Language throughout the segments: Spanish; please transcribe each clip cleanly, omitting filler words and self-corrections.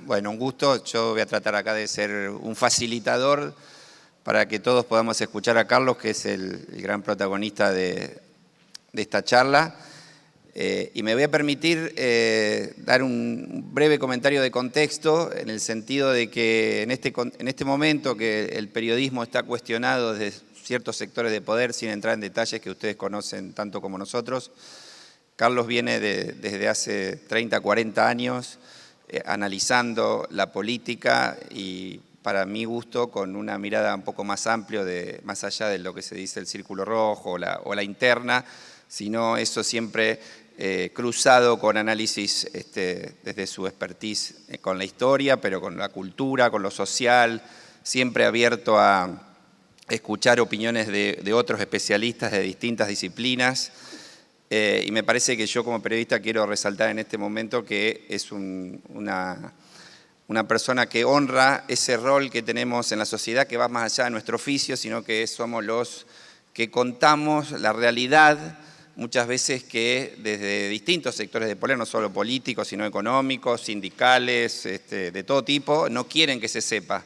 Bueno, un gusto. Yo voy a tratar acá de ser un facilitador para que todos podamos escuchar a Carlos, que es el gran protagonista de esta charla. Y me voy a permitir dar un breve comentario de contexto, en el sentido de que en este momento que el periodismo está cuestionado desde ciertos sectores de poder, sin entrar en detalles que ustedes conocen tanto como nosotros, Carlos viene desde hace 30, 40 años analizando la política y, para mi gusto, con una mirada un poco más amplia, más allá de lo que se dice el círculo rojo o la interna, sino eso siempre cruzado con análisis desde su expertise con la historia, pero con la cultura, con lo social, siempre abierto a escuchar opiniones de otros especialistas de distintas disciplinas. Y me parece que yo como periodista quiero resaltar en este momento que es una persona que honra ese rol que tenemos en la sociedad, que va más allá de nuestro oficio, sino que somos los que contamos la realidad, muchas veces que desde distintos sectores de poder, no solo políticos, sino económicos, sindicales, de todo tipo, no quieren que se sepa.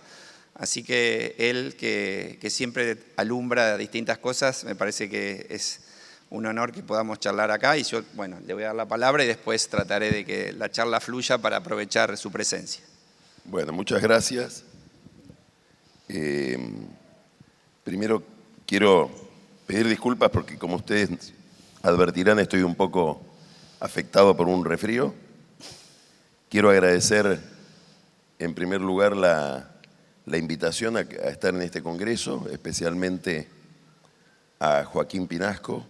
Así que él, que siempre alumbra distintas cosas, me parece que es un honor que podamos charlar acá, y yo, bueno, le voy a dar la palabra y después trataré de que la charla fluya para aprovechar su presencia. Bueno, muchas gracias. Primero quiero pedir disculpas porque, como ustedes advertirán, estoy un poco afectado por un resfrío. Quiero agradecer en primer lugar la invitación a estar en este congreso, especialmente a Joaquín Pinasco.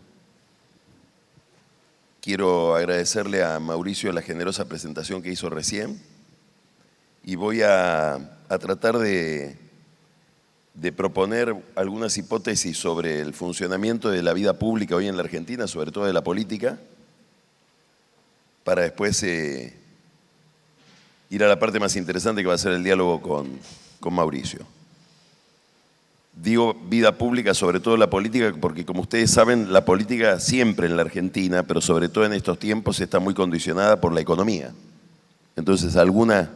Quiero agradecerle a Mauricio la generosa presentación que hizo recién, y voy a tratar de proponer algunas hipótesis sobre el funcionamiento de la vida pública hoy en la Argentina, sobre todo de la política, para después ir a la parte más interesante, que va a ser el diálogo con Mauricio. Digo vida pública, sobre todo la política, porque, como ustedes saben, la política siempre en la Argentina, pero sobre todo en estos tiempos, está muy condicionada por la economía. Entonces, alguna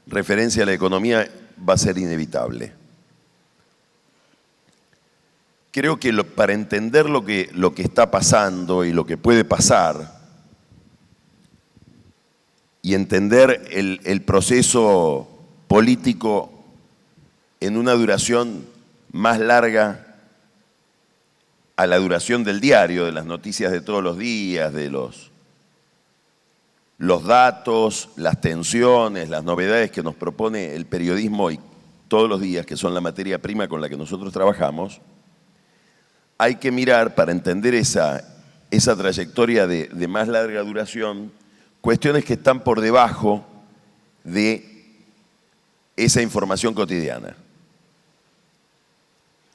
referencia a la economía va a ser inevitable. Creo que para entender lo que está pasando y lo que puede pasar, y entender el proceso político en una duración más larga a la duración del diario, de las noticias de todos los días, de los datos, las tensiones, las novedades que nos propone el periodismo y todos los días, que son la materia prima con la que nosotros trabajamos, hay que mirar, para entender esa trayectoria de más larga duración, cuestiones que están por debajo de esa información cotidiana,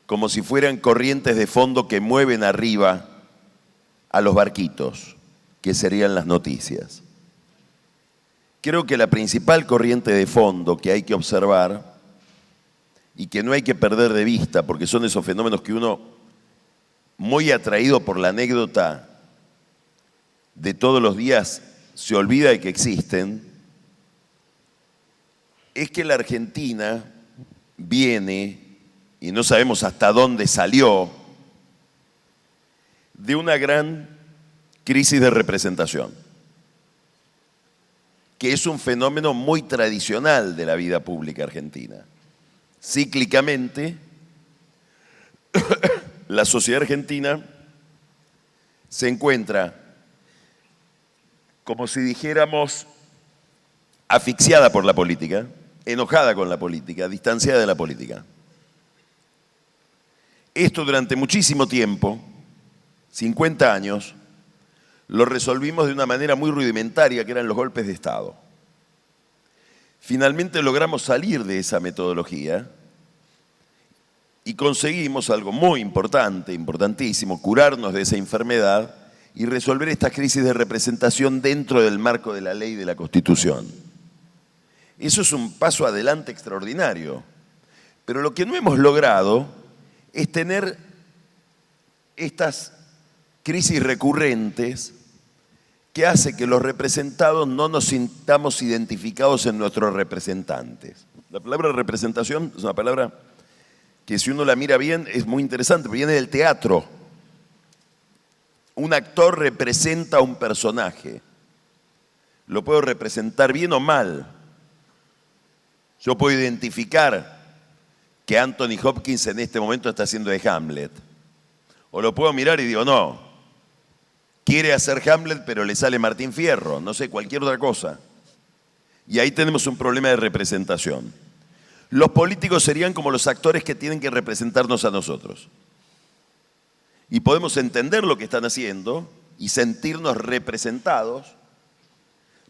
como si fueran corrientes de fondo que mueven arriba a los barquitos, que serían las noticias. Creo que la principal corriente de fondo que hay que observar y que no hay que perder de vista, porque son esos fenómenos que uno, muy atraído por la anécdota de todos los días, se olvida de que existen, es que la Argentina viene, y no sabemos hasta dónde salió, de una gran crisis de representación, que es un fenómeno muy tradicional de la vida pública argentina. Cíclicamente, la sociedad argentina se encuentra, como si dijéramos, asfixiada por la política, enojada con la política, distanciada de la política. Esto durante muchísimo tiempo, 50 años, lo resolvimos de una manera muy rudimentaria, que eran los golpes de Estado. Finalmente logramos salir de esa metodología y conseguimos algo muy importante, importantísimo, curarnos de esa enfermedad y resolver esta crisis de representación dentro del marco de la ley y de la Constitución. Eso es un paso adelante extraordinario. Pero lo que no hemos logrado es tener estas crisis recurrentes que hace que los representados no nos sintamos identificados en nuestros representantes. La palabra representación es una palabra que si uno la mira bien es muy interesante, porque viene del teatro. Un actor representa a un personaje. Lo puedo representar bien o mal. Yo puedo identificar que Anthony Hopkins en este momento está haciendo de Hamlet. O lo puedo mirar y digo, no, quiere hacer Hamlet pero le sale Martín Fierro, no sé, cualquier otra cosa. Y ahí tenemos un problema de representación. Los políticos serían como los actores que tienen que representarnos a nosotros. Y podemos entender lo que están haciendo y sentirnos representados.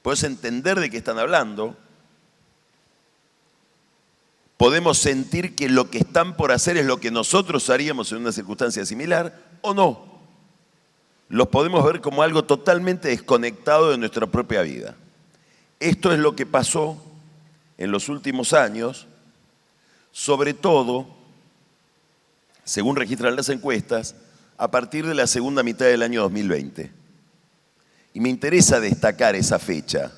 Podemos entender de qué están hablando. Podemos sentir que lo que están por hacer es lo que nosotros haríamos en una circunstancia similar o no. Los podemos ver como algo totalmente desconectado de nuestra propia vida. Esto es lo que pasó en los últimos años, sobre todo, según registran las encuestas, a partir de la segunda mitad del año 2020. Y me interesa destacar esa fecha,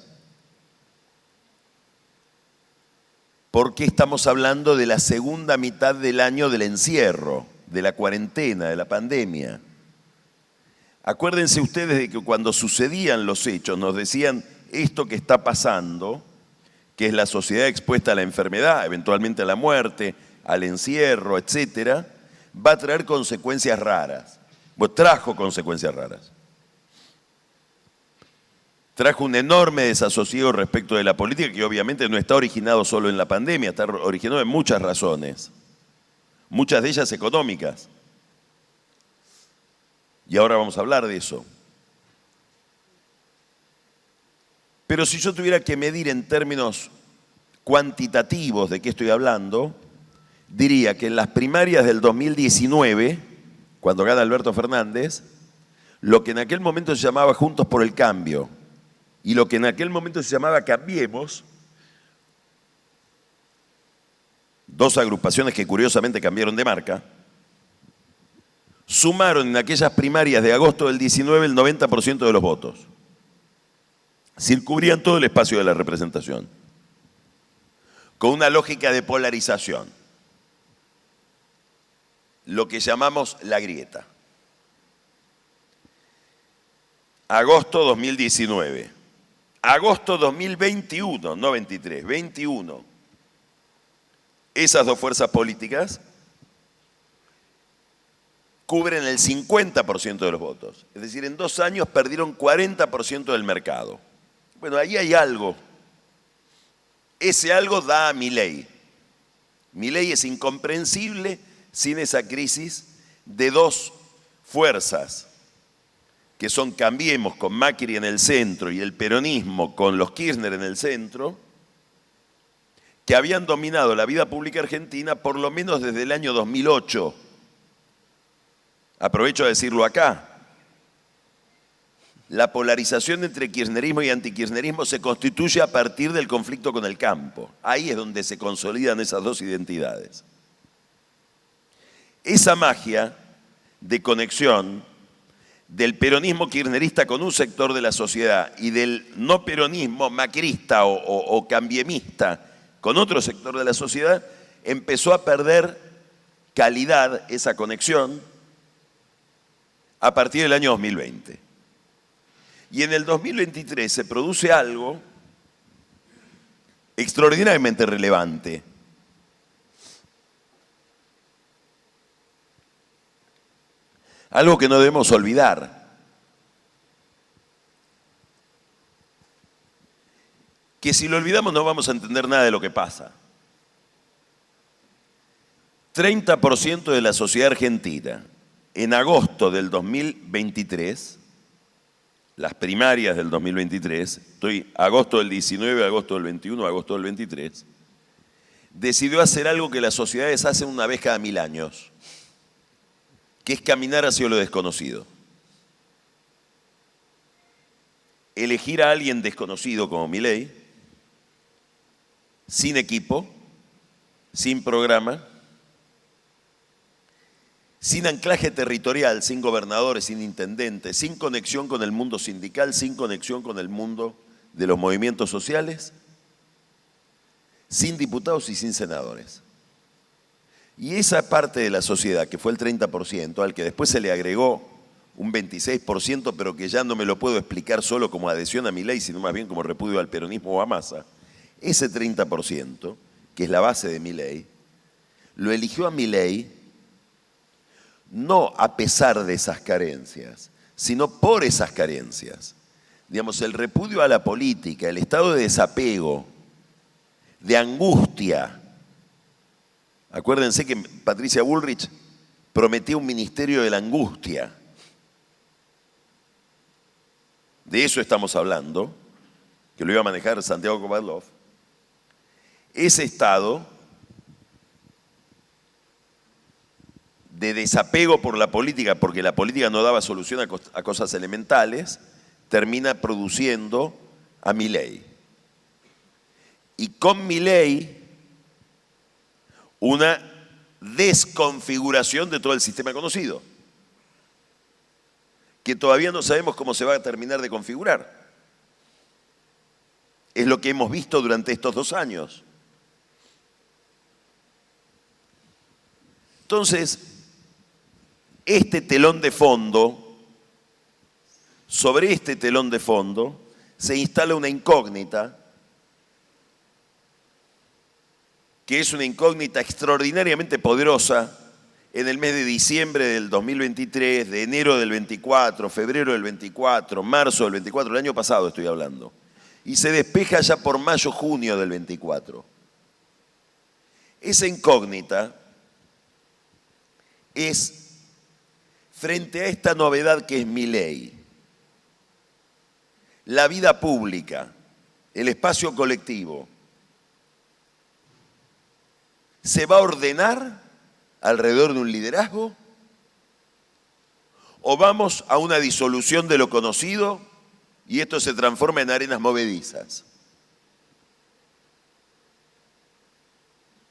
porque estamos hablando de la segunda mitad del año del encierro, de la cuarentena, de la pandemia. Acuérdense ustedes de que cuando sucedían los hechos nos decían esto que está pasando, que es la sociedad expuesta a la enfermedad, eventualmente a la muerte, al encierro, etcétera, va a traer consecuencias raras. Pues trajo consecuencias raras. Trajo un enorme desasosiego respecto de la política que obviamente no está originado solo en la pandemia, está originado en muchas razones, muchas de ellas económicas. Y ahora vamos a hablar de eso. Pero si yo tuviera que medir en términos cuantitativos de qué estoy hablando, diría que en las primarias del 2019, cuando gana Alberto Fernández, lo que en aquel momento se llamaba Juntos por el Cambio y lo que en aquel momento se llamaba Cambiemos, dos agrupaciones que curiosamente cambiaron de marca, sumaron en aquellas primarias de agosto del 19 el 90% de los votos. Cubrían todo el espacio de la representación, con una lógica de polarización, lo que llamamos la grieta. Agosto 2019. Agosto 2021, no 23, 21. Esas dos fuerzas políticas cubren el 50% de los votos. Es decir, en 2 años perdieron 40% del mercado. Bueno, ahí hay algo. Ese algo da a Milei. Milei es incomprensible sin esa crisis de dos fuerzas, que son Cambiemos con Macri en el centro y el peronismo con los Kirchner en el centro, que habían dominado la vida pública argentina por lo menos desde el año 2008. Aprovecho a decirlo acá. La polarización entre kirchnerismo y antikirchnerismo se constituye a partir del conflicto con el campo. Ahí es donde se consolidan esas dos identidades. Esa magia de conexión del peronismo kirchnerista con un sector de la sociedad y del no peronismo macrista o cambiemista con otro sector de la sociedad, empezó a perder calidad esa conexión a partir del año 2020. Y en el 2023 se produce algo extraordinariamente relevante. Algo que no debemos olvidar. Que si lo olvidamos no vamos a entender nada de lo que pasa. 30% de la sociedad argentina en agosto del 2023, las primarias del 2023, agosto del 19, agosto del 21, agosto del 23, decidió hacer algo que las sociedades hacen una vez cada 1000 años, que es caminar hacia lo desconocido. Elegir a alguien desconocido como Milei, sin equipo, sin programa, sin anclaje territorial, sin gobernadores, sin intendentes, sin conexión con el mundo sindical, sin conexión con el mundo de los movimientos sociales, sin diputados y sin senadores. Y esa parte de la sociedad, que fue el 30%, al que después se le agregó un 26%, pero que ya no me lo puedo explicar solo como adhesión a Milei, sino más bien como repudio al peronismo o a Massa, ese 30%, que es la base de Milei, lo eligió a Milei no a pesar de esas carencias, sino por esas carencias. Digamos, el repudio a la política, el estado de desapego, de angustia. Acuérdense que Patricia Bullrich prometió un ministerio de la angustia. De eso estamos hablando, que lo iba a manejar Santiago Kovadlov. Ese estado de desapego por la política, porque la política no daba solución a cosas elementales, termina produciendo a Milei. Y con Milei, una desconfiguración de todo el sistema conocido, que todavía no sabemos cómo se va a terminar de configurar. Es lo que hemos visto durante estos 2 años. Entonces, este telón de fondo, sobre este telón de fondo, se instala una incógnita, que es una incógnita extraordinariamente poderosa en el mes de diciembre del 2023, de enero del 24, febrero del 24, marzo del 24, el año pasado estoy hablando, y se despeja ya por mayo, junio del 24. Esa incógnita es frente a esta novedad que es Milei, la vida pública, el espacio colectivo, ¿se va a ordenar alrededor de un liderazgo? ¿O vamos a una disolución de lo conocido y esto se transforma en arenas movedizas?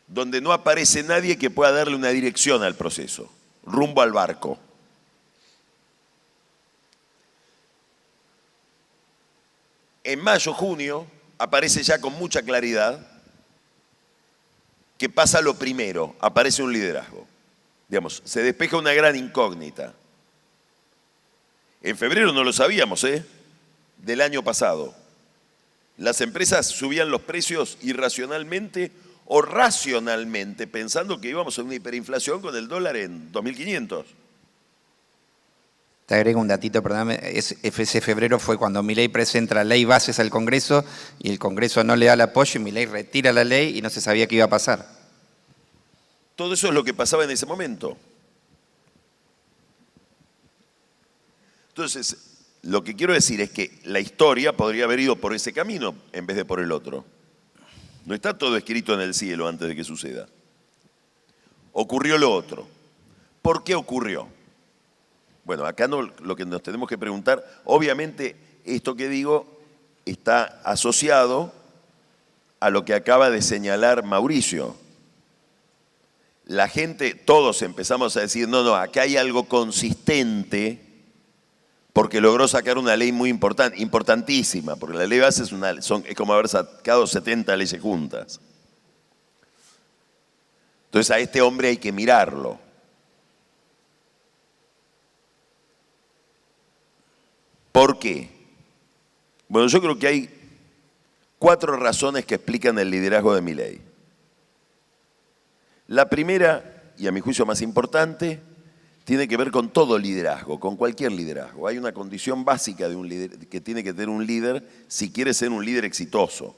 Donde no aparece nadie que pueda darle una dirección al proceso, rumbo al barco. En mayo, junio, aparece ya con mucha claridad que pasa lo primero, aparece un liderazgo. Digamos, se despeja una gran incógnita. En febrero no lo sabíamos, del año pasado. Las empresas subían los precios irracionalmente o racionalmente, pensando que íbamos a una hiperinflación con el dólar en 2.500. Te agrego un datito, perdóname, ese febrero fue cuando Milei presenta la ley bases al Congreso y el Congreso no le da el apoyo y Milei retira la ley y no se sabía qué iba a pasar. Todo eso es lo que pasaba en ese momento. Entonces, lo que quiero decir es que la historia podría haber ido por ese camino en vez de por el otro. No está todo escrito en el cielo antes de que suceda. Ocurrió lo otro. ¿Por qué ocurrió? Bueno, acá lo que nos tenemos que preguntar, obviamente esto que digo está asociado a lo que acaba de señalar Mauricio. La gente, todos empezamos a decir, no, acá hay algo consistente porque logró sacar una ley muy importantísima, porque la ley base es como haber sacado 70 leyes juntas. Entonces a este hombre hay que mirarlo. ¿Por qué? Bueno, yo creo que hay 4 razones que explican el liderazgo de Milei. La primera, y a mi juicio más importante, tiene que ver con todo liderazgo, con cualquier liderazgo. Hay una condición básica de un líder que tiene que tener un líder si quiere ser un líder exitoso,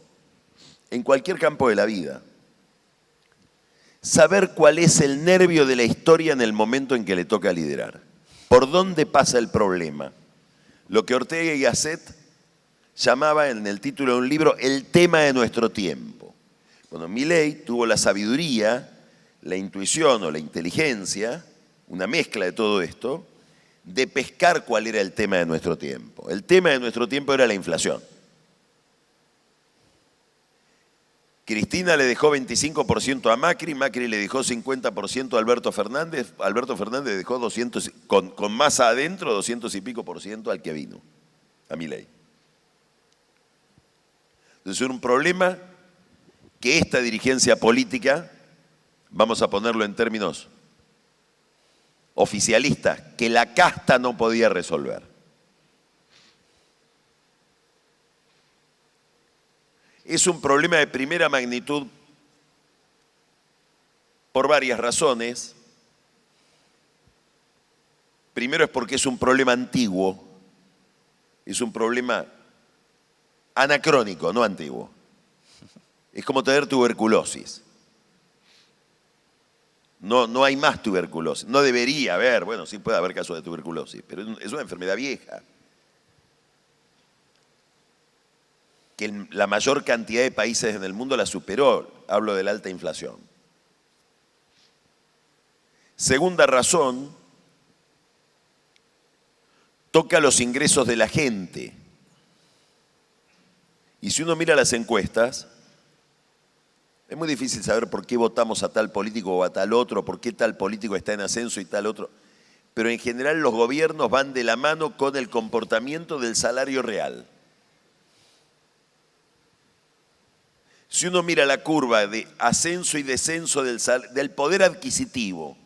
en cualquier campo de la vida. Saber cuál es el nervio de la historia en el momento en que le toca liderar. ¿Por dónde pasa el problema? Lo que Ortega y Gasset llamaba en el título de un libro el tema de nuestro tiempo. Bueno, Milei tuvo la sabiduría, la intuición o la inteligencia, una mezcla de todo esto, de pescar cuál era el tema de nuestro tiempo. El tema de nuestro tiempo era la inflación. Cristina le dejó 25% a Macri, Macri le dejó 50% a Alberto Fernández dejó 200, con Massa adentro, 200 y pico por ciento al que vino, a Milei. Entonces es un problema que esta dirigencia política, vamos a ponerlo en términos oficialistas, que la casta no podía resolver. Es un problema de primera magnitud por varias razones. Primero es porque es un problema antiguo, es un problema anacrónico, no antiguo. Es como tener tuberculosis. No hay más tuberculosis, no debería haber, bueno, sí puede haber casos de tuberculosis, pero es una enfermedad vieja. Que la mayor cantidad de países en el mundo la superó, hablo de la alta inflación. Segunda razón, toca los ingresos de la gente. Y si uno mira las encuestas, es muy difícil saber por qué votamos a tal político o a tal otro, por qué tal político está en ascenso y tal otro. Pero en general los gobiernos van de la mano con el comportamiento del salario real. Si uno mira la curva de ascenso y descenso del poder adquisitivo,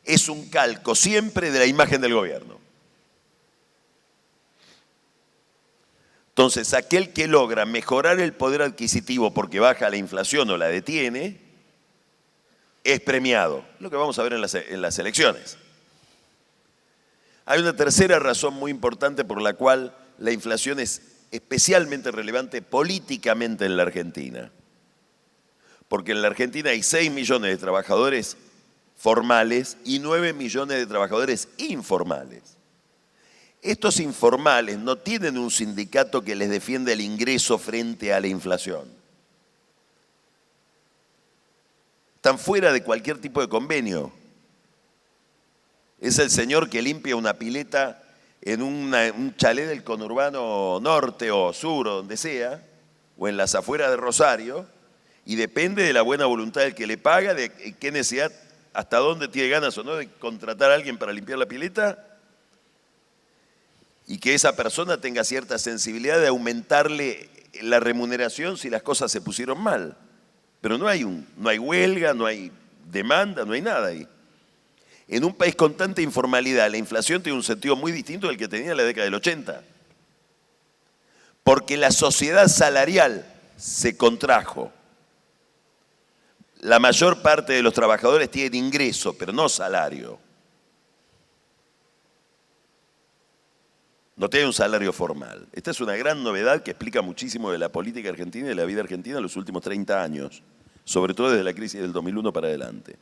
es un calco siempre de la imagen del gobierno. Entonces, aquel que logra mejorar el poder adquisitivo porque baja la inflación o la detiene, es premiado. Lo que vamos a ver en las elecciones. Hay una tercera razón muy importante por la cual la inflación es especialmente relevante políticamente en la Argentina. Porque en la Argentina hay 6 millones de trabajadores formales y 9 millones de trabajadores informales. Estos informales no tienen un sindicato que les defienda el ingreso frente a la inflación. Están fuera de cualquier tipo de convenio. Es el señor que limpia una pileta en un chalet del conurbano norte o sur o donde sea, o en las afueras de Rosario, y depende de la buena voluntad del que le paga, de qué necesidad, hasta dónde tiene ganas o no de contratar a alguien para limpiar la pileta, y que esa persona tenga cierta sensibilidad de aumentarle la remuneración si las cosas se pusieron mal. Pero no hay huelga, no hay demanda, no hay nada ahí. En un país con tanta informalidad, la inflación tiene un sentido muy distinto del que tenía en la década del 80. Porque la sociedad salarial se contrajo. La mayor parte de los trabajadores tienen ingreso, pero no salario. No tiene un salario formal. Esta es una gran novedad que explica muchísimo de la política argentina y de la vida argentina en los últimos 30 años, sobre todo desde la crisis del 2001 para adelante.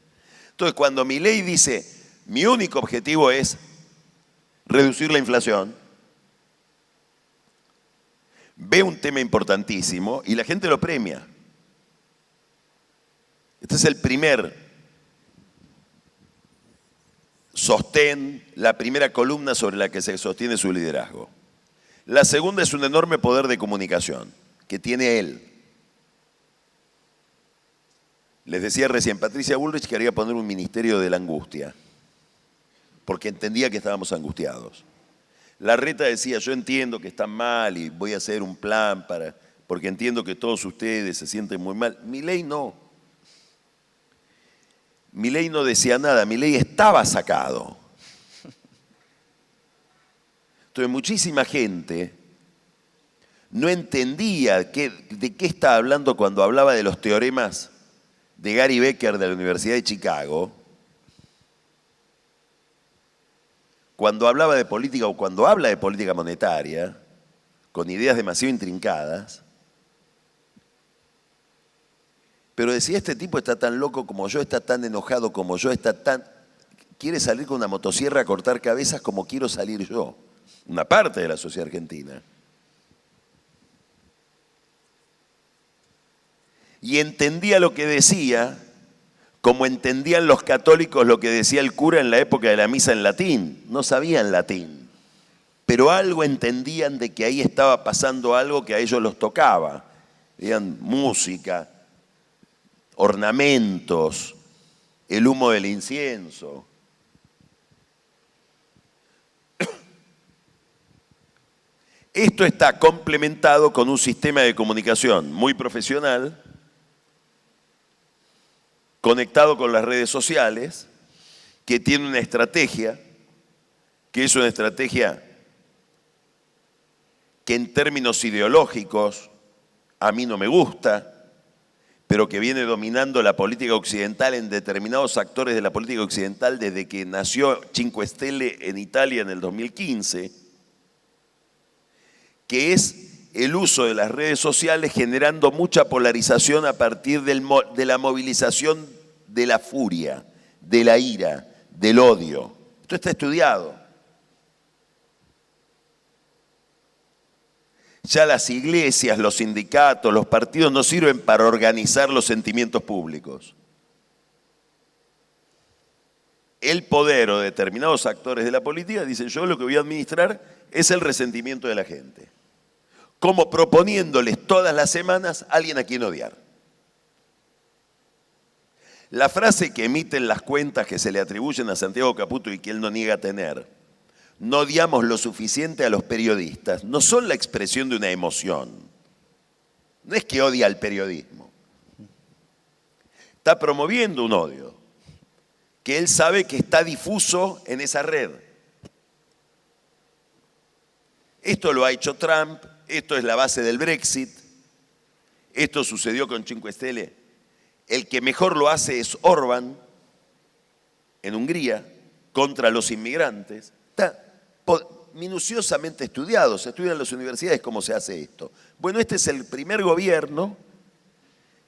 Entonces, cuando Milei dice, mi único objetivo es reducir la inflación, ve un tema importantísimo y la gente lo premia. Este es el primer sostén, la primera columna sobre la que se sostiene su liderazgo. La segunda es un enorme poder de comunicación que tiene él. Les decía recién, Patricia Bullrich quería poner un ministerio de la angustia, porque entendía que estábamos angustiados. Larreta decía, yo entiendo que están mal y voy a hacer un plan porque entiendo que todos ustedes se sienten muy mal. Milei no. Milei no decía nada, Milei estaba sacado. Entonces muchísima gente no entendía de qué estaba hablando cuando hablaba de los teoremas de Gary Becker de la Universidad de Chicago, cuando hablaba de política o cuando habla de política monetaria, con ideas demasiado intrincadas, pero decía, este tipo está tan loco como yo, está tan enojado como yo, quiere salir con una motosierra a cortar cabezas como quiero salir yo, una parte de la sociedad argentina. Y entendía lo que decía, como entendían los católicos lo que decía el cura en la época de la misa en latín. No sabían latín, pero algo entendían de que ahí estaba pasando algo que a ellos los tocaba. veían música, ornamentos, el humo del incienso. Esto está complementado con un sistema de comunicación muy profesional, conectado con las redes sociales, que tiene una estrategia, que es una estrategia que en términos ideológicos a mí no me gusta, pero que viene dominando la política occidental en determinados actores de la política occidental desde que nació Cinque Stelle en Italia en el 2015, que es el uso de las redes sociales generando mucha polarización a partir de la movilización de la furia, de la ira, del odio. Esto está estudiado. Ya las iglesias, los sindicatos, los partidos no sirven para organizar los sentimientos públicos. El poder o determinados actores de la política dicen: yo lo que voy a administrar es el resentimiento de la gente, como proponiéndoles todas las semanas a alguien a quien odiar. La frase que emiten las cuentas que se le atribuyen a Santiago Caputo y que él no niega tener: no odiamos lo suficiente a los periodistas, no son la expresión de una emoción. No es que odia al periodismo. Está promoviendo un odio que él sabe que está difuso en esa red. Esto lo ha hecho Trump, esto es la base del Brexit, esto sucedió con Cinque Stelle. El que mejor lo hace es Orbán, en Hungría, contra los inmigrantes. Está minuciosamente estudiado, se estudia en las universidades cómo se hace esto. Bueno, este es el primer gobierno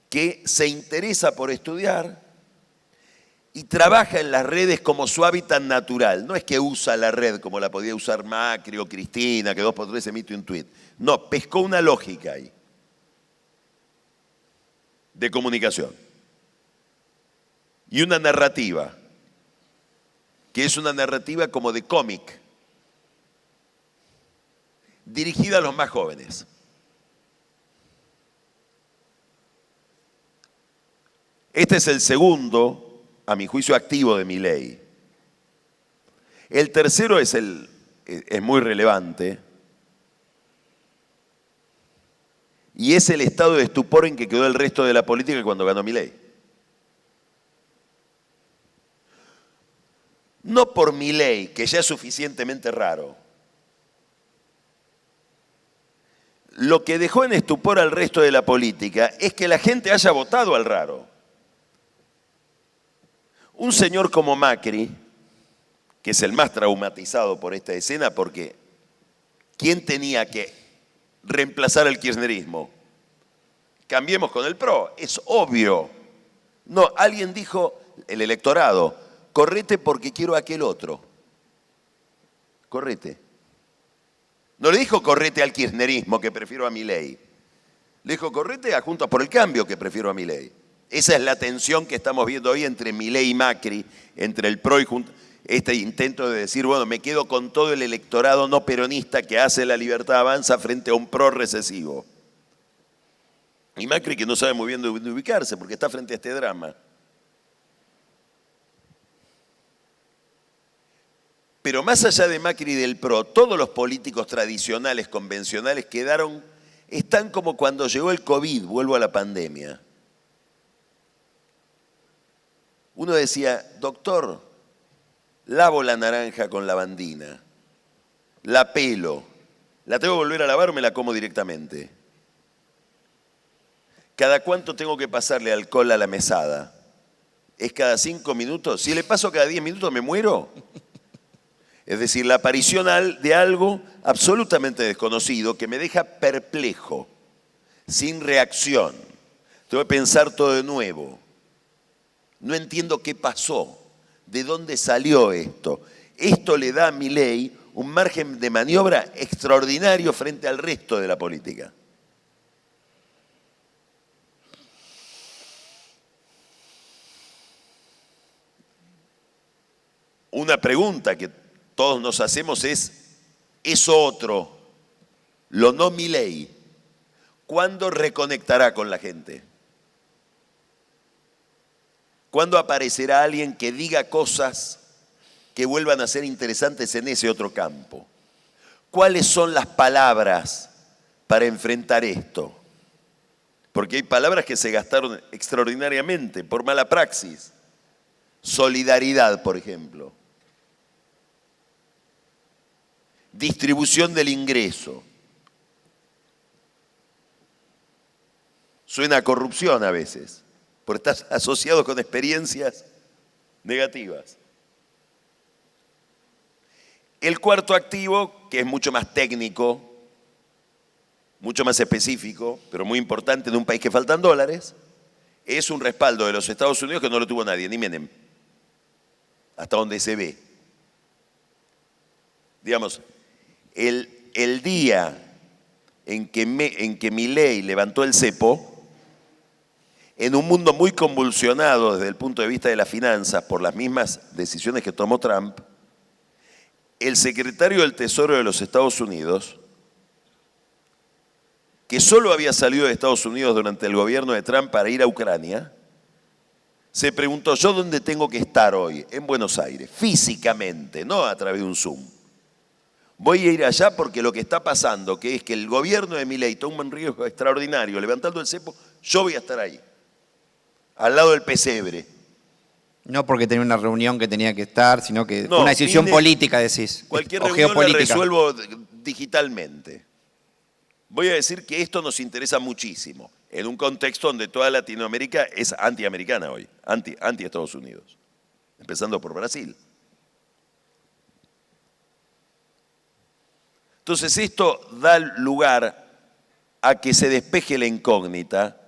que se interesa por estudiar y trabaja en las redes como su hábitat natural. No es que usa la red como la podía usar Macri o Cristina, que 2x3 emite un tuit. No, pescó una lógica ahí de comunicación y una narrativa, que es una narrativa como de cómic, dirigida a los más jóvenes. Este es el segundo, a mi juicio, activo de Milei. El tercero es muy relevante, y es el estado de estupor en que quedó el resto de la política cuando ganó Milei. No por Milei, que ya es suficientemente raro. Lo que dejó en estupor al resto de la política es que la gente haya votado al raro. Un señor como Macri, que es el más traumatizado por esta escena, porque ¿quién tenía que reemplazar al kirchnerismo? Cambiemos con el PRO, es obvio. No, alguien dijo, el electorado: correte porque quiero a aquel otro. Correte. No le dijo correte al kirchnerismo, que prefiero a Milei. Le dijo correte a Juntos por el Cambio, que prefiero a Milei. Esa es la tensión que estamos viendo hoy entre Milei y Macri, entre el PRO y Juntos. Este intento de decir, bueno, me quedo con todo el electorado no peronista que hace La Libertad Avanza frente a un PRO recesivo. Y Macri, que no sabe muy bien dónde ubicarse porque está frente a este drama. Pero más allá de Macri y del PRO, todos los políticos tradicionales, convencionales, están como cuando llegó el COVID, vuelvo a la pandemia. Uno decía: doctor, lavo la naranja con lavandina, la pelo, la tengo que volver a lavar o me la como directamente. ¿Cada cuánto tengo que pasarle alcohol a la mesada? ¿Es cada 5 minutos? Si le paso cada 10 minutos, ¿me muero? Es decir, la aparición de algo absolutamente desconocido que me deja perplejo, sin reacción. Tengo que pensar todo de nuevo. No entiendo qué pasó, de dónde salió esto. Esto le da a Milei un margen de maniobra extraordinario frente al resto de la política. Una pregunta que todos nos hacemos es: eso otro, lo no Milei, ¿Cuándo reconectará con la gente? ¿Cuándo aparecerá alguien que diga cosas que vuelvan a ser interesantes en ese otro campo? ¿Cuáles son las palabras para enfrentar esto? Porque hay palabras que se gastaron extraordinariamente por mala praxis. Solidaridad, por ejemplo. Distribución del ingreso. Suena a corrupción a veces, porque estás asociado con experiencias negativas. El cuarto activo, que es mucho más técnico, mucho más específico, pero muy importante en un país que faltan dólares, es un respaldo de los Estados Unidos que no lo tuvo nadie, ni Menem, hasta donde se ve. Digamos, el día en que Milei levantó el cepo, en un mundo muy convulsionado desde el punto de vista de las finanzas por las mismas decisiones que tomó Trump, el secretario del Tesoro de los Estados Unidos, que solo había salido de Estados Unidos durante el gobierno de Trump para ir a Ucrania, se preguntó, ¿yo dónde tengo que estar hoy? En Buenos Aires, físicamente, no a través de un Zoom. Voy a ir allá porque lo que está pasando, que es que el gobierno de Milei toma un riesgo extraordinario levantando el cepo, yo voy a estar ahí, al lado del pesebre. No porque tenía una reunión que tenía que estar, sino que No, una decisión política, decís. Cualquier o reunión la geopolítica. resuelvo digitalmente. Voy a decir que esto nos interesa muchísimo, en un contexto donde toda Latinoamérica es antiamericana hoy, anti Estados Unidos, empezando por Brasil. Entonces esto da lugar a que se despeje la incógnita.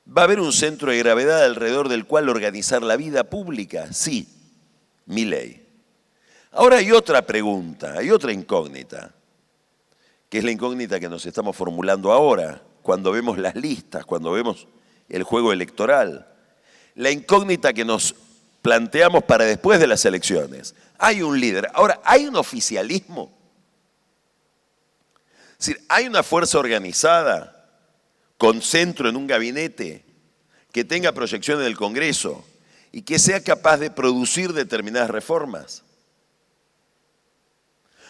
¿Va a haber un centro de gravedad alrededor del cual organizar la vida pública? Sí, Milei. Ahora hay otra pregunta, hay otra incógnita, que es la incógnita que nos estamos formulando ahora, cuando vemos las listas, cuando vemos el juego electoral. La incógnita que nos planteamos para después de las elecciones. Hay un líder. Ahora, ¿hay un oficialismo? Es decir, ¿hay una fuerza organizada con centro en un gabinete que tenga proyección en el Congreso y que sea capaz de producir determinadas reformas?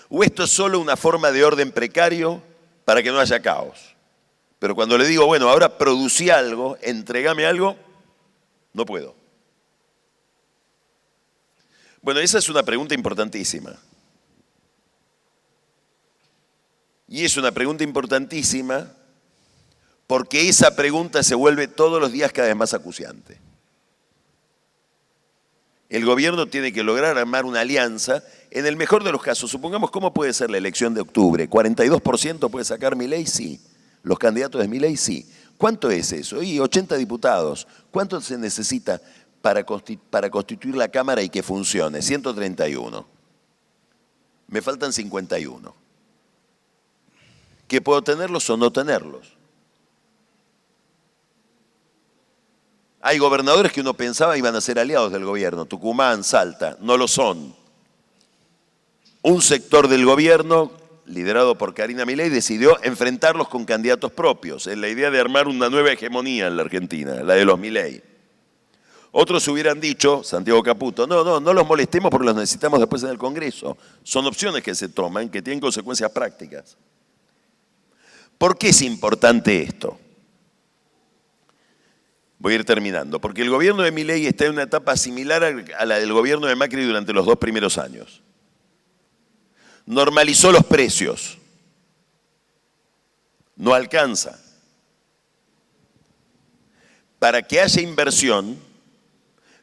¿O esto es solo una forma de orden precario para que no haya caos? Pero cuando le digo, bueno, ahora producí algo, entregame algo, no puedo. Bueno, esa es una pregunta importantísima. Y es una pregunta importantísima porque esa pregunta se vuelve todos los días cada vez más acuciante. El gobierno tiene que lograr armar una alianza. En el mejor de los casos, supongamos cómo puede ser la elección de octubre. ¿42% puede sacar Milei? Sí. ¿Los candidatos de Milei? Sí. ¿Cuánto es eso? Y 80 diputados. ¿Cuánto se necesita para constituir la Cámara y que funcione? 131. Me faltan 51. ¿Que puedo tenerlos o no tenerlos? Hay gobernadores que uno pensaba iban a ser aliados del gobierno, Tucumán, Salta, no lo son. Un sector del gobierno, liderado por Karina Milei, decidió enfrentarlos con candidatos propios, en la idea de armar una nueva hegemonía en la Argentina, la de los Milei. Otros hubieran dicho, Santiago Caputo, no los molestemos porque los necesitamos después en el Congreso. Son opciones que se toman, que tienen consecuencias prácticas. ¿Por qué es importante esto? Voy a ir terminando. Porque el gobierno de Milei está en una etapa similar a la del gobierno de Macri durante los 2 primeros años. Normalizó los precios. No alcanza. Para que haya inversión,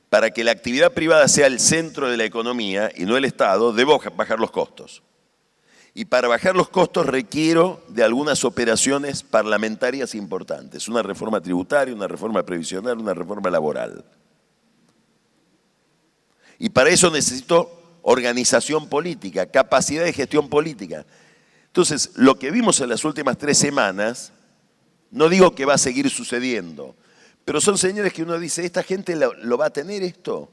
para que la actividad privada sea el centro de la economía y no el Estado, debo bajar los costos. Y para bajar los costos requiero de algunas operaciones parlamentarias importantes. Una reforma tributaria, una reforma previsional, una reforma laboral. Y para eso necesito organización política, capacidad de gestión política. Entonces, lo que vimos en las últimas 3 semanas, no digo que va a seguir sucediendo, pero son señales que uno dice, ¿esta gente lo va a tener esto?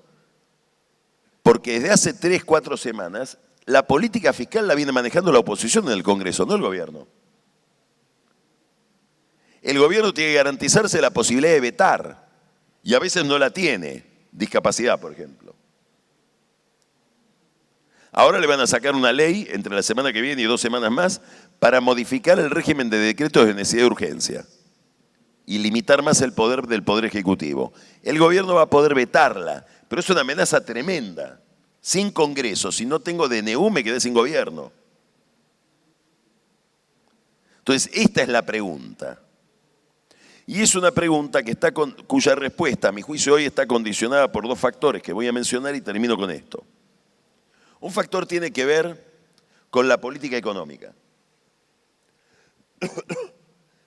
Porque desde hace 3, 4 semanas, la política fiscal la viene manejando la oposición en el Congreso, no el gobierno. El gobierno tiene que garantizarse la posibilidad de vetar, y a veces no la tiene, discapacidad, por ejemplo. Ahora le van a sacar una ley entre la semana que viene y 2 semanas más para modificar el régimen de decretos de necesidad de urgencia y limitar más el poder del Poder Ejecutivo. El gobierno va a poder vetarla, pero es una amenaza tremenda. Sin Congreso, si no tengo DNU, me quedé sin gobierno. Entonces, esta es la pregunta. Y es una pregunta que cuya respuesta, a mi juicio, hoy está condicionada por 2 factores que voy a mencionar y termino con esto. Un factor tiene que ver con la política económica.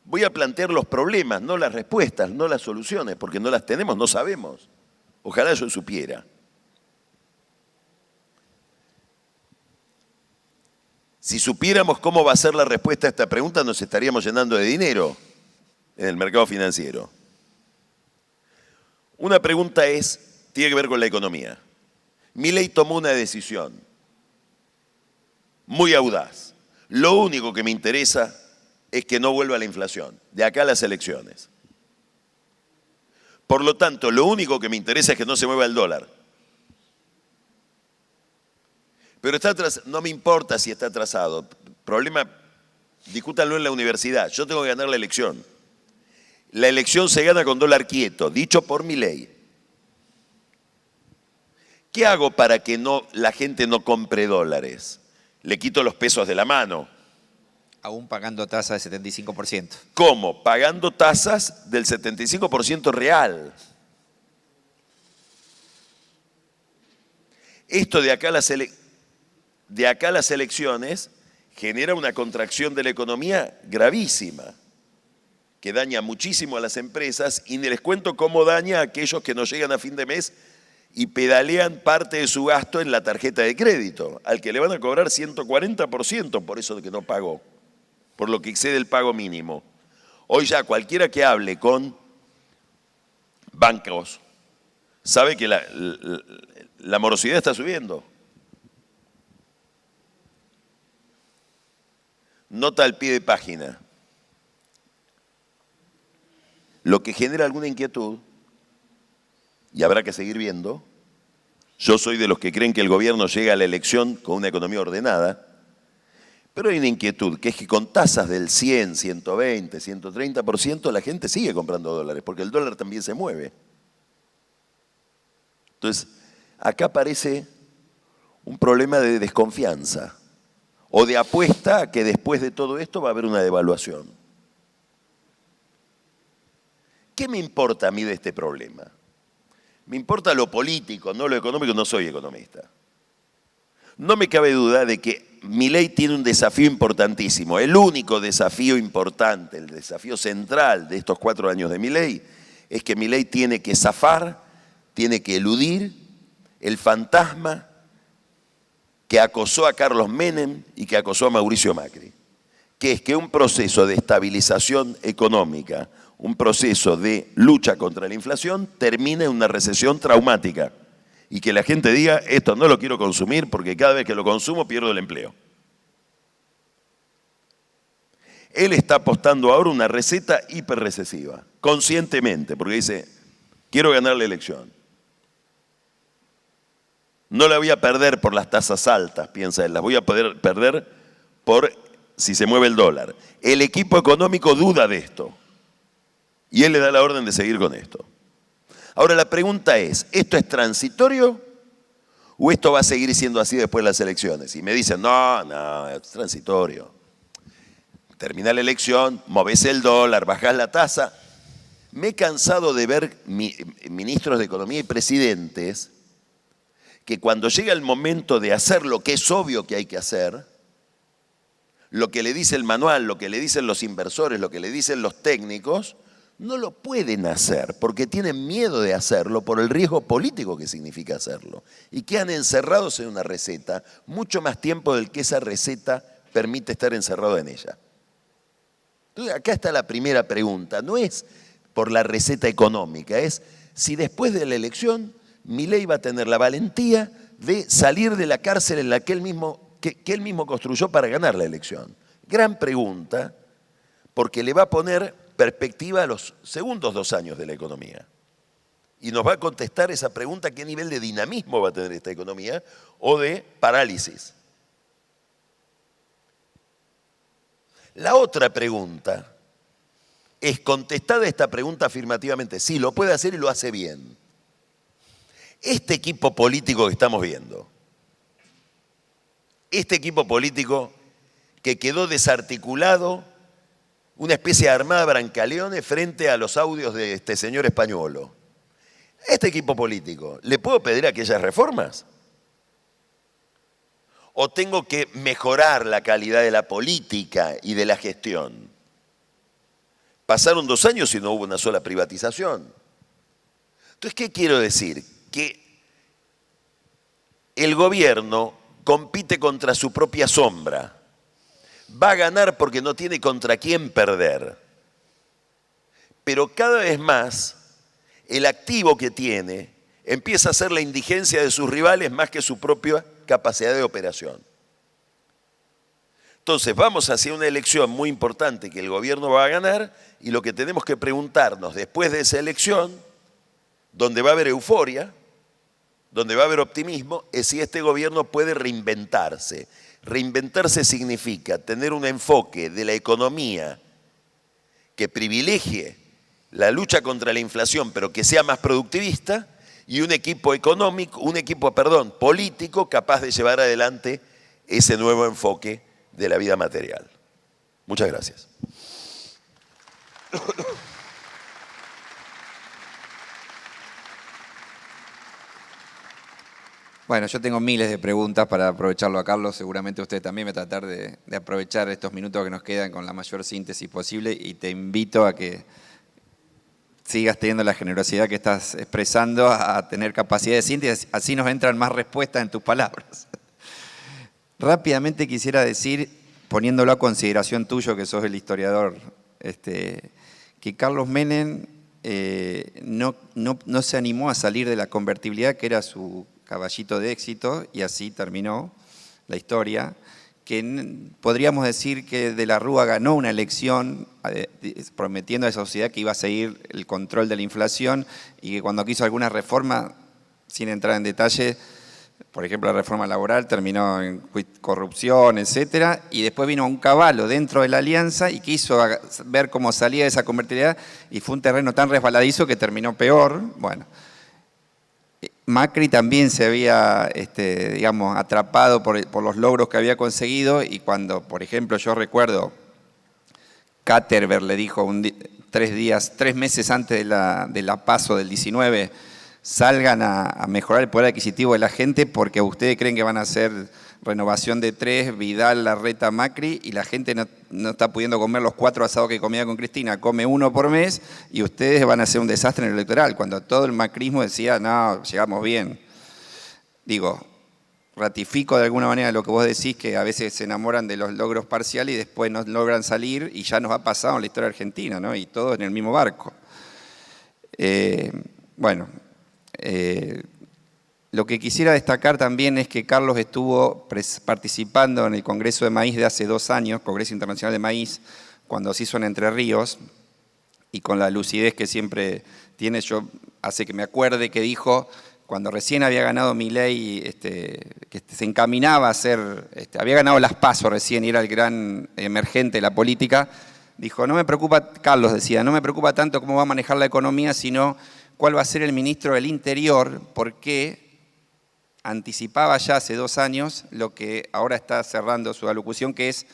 Voy a plantear los problemas, no las respuestas, no las soluciones, porque no las tenemos, no sabemos. Ojalá yo supiera. Si supiéramos cómo va a ser la respuesta a esta pregunta, nos estaríamos llenando de dinero en el mercado financiero. Una pregunta tiene que ver con la economía. Milei tomó una decisión muy audaz. Lo único que me interesa es que no vuelva la inflación, de acá a las elecciones. Por lo tanto, lo único que me interesa es que no se mueva el dólar. Pero no me importa si está atrasado. Problema, discútanlo en la universidad. Yo tengo que ganar la elección. La elección se gana con dólar quieto, dicho por Milei. ¿Qué hago para que la gente no compre dólares? Le quito los pesos de la mano. Aún pagando tasa del 75%. ¿Cómo? Pagando tasas del 75% real. Esto de acá a las elecciones genera una contracción de la economía gravísima, que daña muchísimo a las empresas, y les cuento cómo daña a aquellos que no llegan a fin de mes y pedalean parte de su gasto en la tarjeta de crédito, al que le van a cobrar 140% por eso de que no pagó, por lo que excede el pago mínimo. Hoy ya cualquiera que hable con bancos sabe que la morosidad está subiendo. Nota al pie de página. Lo que genera alguna inquietud, y habrá que seguir viendo, yo soy de los que creen que el gobierno llega a la elección con una economía ordenada, pero hay una inquietud, que es que con tasas del 100, 120, 130%, la gente sigue comprando dólares, porque el dólar también se mueve. Entonces, acá aparece un problema de desconfianza, o de apuesta a que después de todo esto va a haber una devaluación. ¿Qué me importa a mí de este problema? Me importa lo político, no lo económico, no soy economista. No me cabe duda de que Milei tiene un desafío importantísimo. El único desafío importante, el desafío central de estos 4 años de Milei, es que Milei tiene que zafar, tiene que eludir el fantasma que acosó a Carlos Menem y que acosó a Mauricio Macri, que es que un proceso de estabilización económica, un proceso de lucha contra la inflación, termine en una recesión traumática y que la gente diga, esto no lo quiero consumir porque cada vez que lo consumo pierdo el empleo. Él está apostando ahora una receta hiperrecesiva, conscientemente, porque dice, quiero ganar la elección. No la voy a perder por las tasas altas, piensa él, las voy a poder perder por si se mueve el dólar. El equipo económico duda de esto y él le da la orden de seguir con esto. Ahora la pregunta es, ¿esto es transitorio o esto va a seguir siendo así después de las elecciones? Y me dicen, no, es transitorio. Termina la elección, movés el dólar, bajás la tasa. Me he cansado de ver ministros de Economía y presidentes que cuando llega el momento de hacer lo que es obvio que hay que hacer, lo que le dice el manual, lo que le dicen los inversores, lo que le dicen los técnicos, no lo pueden hacer porque tienen miedo de hacerlo por el riesgo político que significa hacerlo. Y quedan encerrados en una receta mucho más tiempo del que esa receta permite estar encerrado en ella. Entonces acá está la primera pregunta, no es por la receta económica, es si después de la elección Milei va a tener la valentía de salir de la cárcel en la que él mismo construyó para ganar la elección. Gran pregunta, porque le va a poner perspectiva a los segundos 2 años de la economía. Y nos va a contestar esa pregunta: ¿qué nivel de dinamismo va a tener esta economía o de parálisis? La otra pregunta es, contestada esta pregunta afirmativamente, sí, lo puede hacer y lo hace bien. Este equipo político que estamos viendo, este equipo político que quedó desarticulado, una especie de armada Brancaleone frente a los audios de este señor Españolo. Este equipo político, ¿le puedo pedir aquellas reformas? ¿O tengo que mejorar la calidad de la política y de la gestión? Pasaron 2 años y no hubo una sola privatización. Entonces, ¿qué quiero decir? Que el gobierno compite contra su propia sombra. Va a ganar porque no tiene contra quién perder. Pero cada vez más, el activo que tiene empieza a ser la indigencia de sus rivales más que su propia capacidad de operación. Entonces vamos hacia una elección muy importante que el gobierno va a ganar, y lo que tenemos que preguntarnos después de esa elección, donde va a haber euforia, donde va a haber optimismo, es si este gobierno puede reinventarse. Reinventarse significa tener un enfoque de la economía que privilegie la lucha contra la inflación, pero que sea más productivista, y un equipo político capaz de llevar adelante ese nuevo enfoque de la vida material. Muchas gracias. Bueno, yo tengo miles de preguntas para aprovecharlo a Carlos. Seguramente usted también va a tratar de aprovechar estos minutos que nos quedan con la mayor síntesis posible, y te invito a que sigas teniendo la generosidad que estás expresando, a tener capacidad de síntesis, así nos entran más respuestas en tus palabras. Rápidamente quisiera decir, poniéndolo a consideración tuyo, que sos el historiador, que Carlos Menem no se animó a salir de la convertibilidad, que era su caballito de éxito, y así terminó la historia, que podríamos decir que De la Rúa ganó una elección prometiendo a la sociedad que iba a seguir el control de la inflación, y que cuando quiso alguna reforma, sin entrar en detalle, por ejemplo la reforma laboral, terminó en corrupción, etcétera, y después vino un Cavallo dentro de la alianza y quiso ver cómo salía de esa convertibilidad, y fue un terreno tan resbaladizo que terminó peor. Bueno, Macri también se había, digamos, atrapado por los logros que había conseguido, y cuando, por ejemplo, yo recuerdo, Katterberg le dijo 3 meses antes de la PASO del 19, salgan a mejorar el poder adquisitivo de la gente porque ustedes creen que van a hacer renovación de 3, Vidal, Larreta, Macri, y la gente no está pudiendo comer los 4 asados que comía con Cristina, come 1 por mes, y ustedes van a hacer un desastre en el electoral, cuando todo el macrismo decía, no, llegamos bien. Digo, ratifico de alguna manera lo que vos decís, que a veces se enamoran de los logros parciales y después no logran salir, y ya nos ha pasado en la historia argentina, ¿no? Y todos en el mismo barco. Lo que quisiera destacar también es que Carlos estuvo participando en el Congreso de Maíz de hace 2 años, Congreso Internacional de Maíz, cuando se hizo en Entre Ríos, y con la lucidez que siempre tiene, hace que me acuerde que dijo, cuando recién había ganado Milei, que se encaminaba a ser, había ganado las PASO recién y era el gran emergente de la política, dijo, no me preocupa, Carlos decía, no me preocupa tanto cómo va a manejar la economía, sino cuál va a ser el ministro del Interior, porque anticipaba ya hace 2 años lo que ahora está cerrando su alocución, que es